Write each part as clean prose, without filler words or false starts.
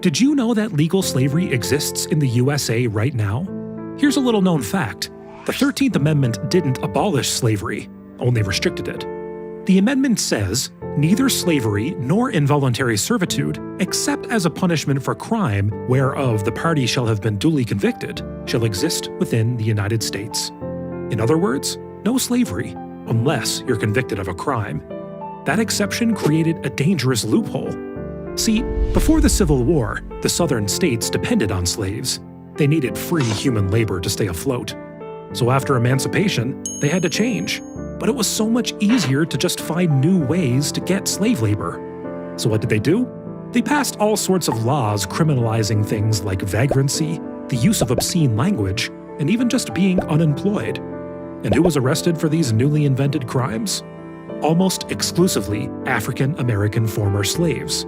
Did you know that legal slavery exists in the USA right now? Here's a little known fact. The 13th Amendment didn't abolish slavery, only restricted it. The amendment says, neither slavery nor involuntary servitude, except as a punishment for crime whereof the party shall have been duly convicted, shall exist within the United States. In other words, no slavery, unless you're convicted of a crime. That exception created a dangerous loophole. See, before the Civil War, the southern states depended on slaves. They needed free human labor to stay afloat. So after emancipation, they had to change. But it was so much easier to just find new ways to get slave labor. So what did they do? They passed all sorts of laws criminalizing things like vagrancy, the use of obscene language, and even just being unemployed. And who was arrested for these newly invented crimes? Almost exclusively African American former slaves.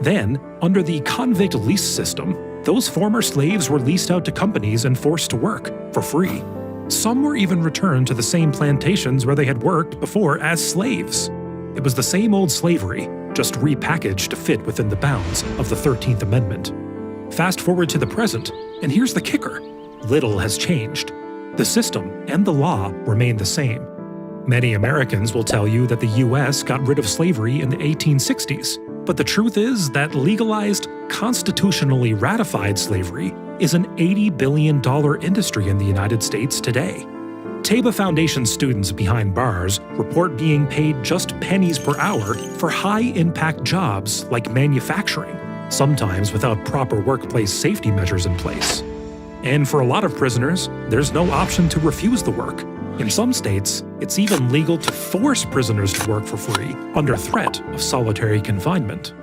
Then, under the convict lease system, those former slaves were leased out to companies and forced to work for free. Some were even returned to the same plantations where they had worked before as slaves. It was the same old slavery, just repackaged to fit within the bounds of the 13th Amendment. Fast forward to the present, and here's the kicker. Little has changed. The system and the law remain the same. Many Americans will tell you that the US got rid of slavery in the 1860s, but the truth is that legalized, constitutionally ratified slavery is an $80 billion industry in the United States today. Tayba Foundation students behind bars report being paid just pennies per hour for high-impact jobs like manufacturing, sometimes without proper workplace safety measures in place. And for a lot of prisoners, there's no option to refuse the work. In some states, it's even legal to force prisoners to work for free under threat of solitary confinement.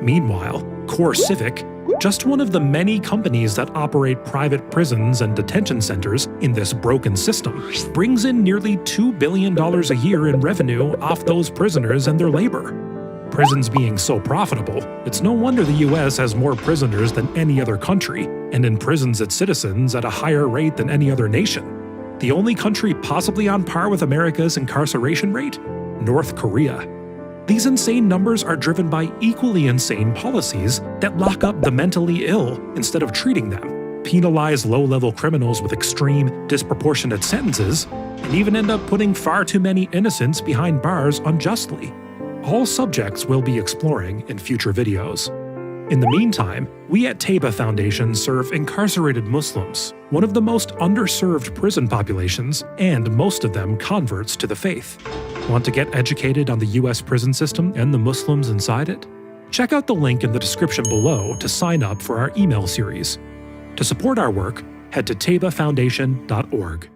Meanwhile, Core Civic, just one of the many companies that operate private prisons and detention centers in this broken system, brings in nearly $2 billion a year in revenue off those prisoners and their labor. Prisons being so profitable, it's no wonder the US has more prisoners than any other country, and imprisons its citizens at a higher rate than any other nation. The only country possibly on par with America's incarceration rate? North Korea. These insane numbers are driven by equally insane policies that lock up the mentally ill instead of treating them, penalize low-level criminals with extreme, disproportionate sentences, and even end up putting far too many innocents behind bars unjustly. All subjects we'll be exploring in future videos. In the meantime, we at Tayba Foundation serve incarcerated Muslims, one of the most underserved prison populations, and most of them converts to the faith. Want to get educated on the US prison system and the Muslims inside it? Check out the link in the description below to sign up for our email series. To support our work, head to taybafoundation.org.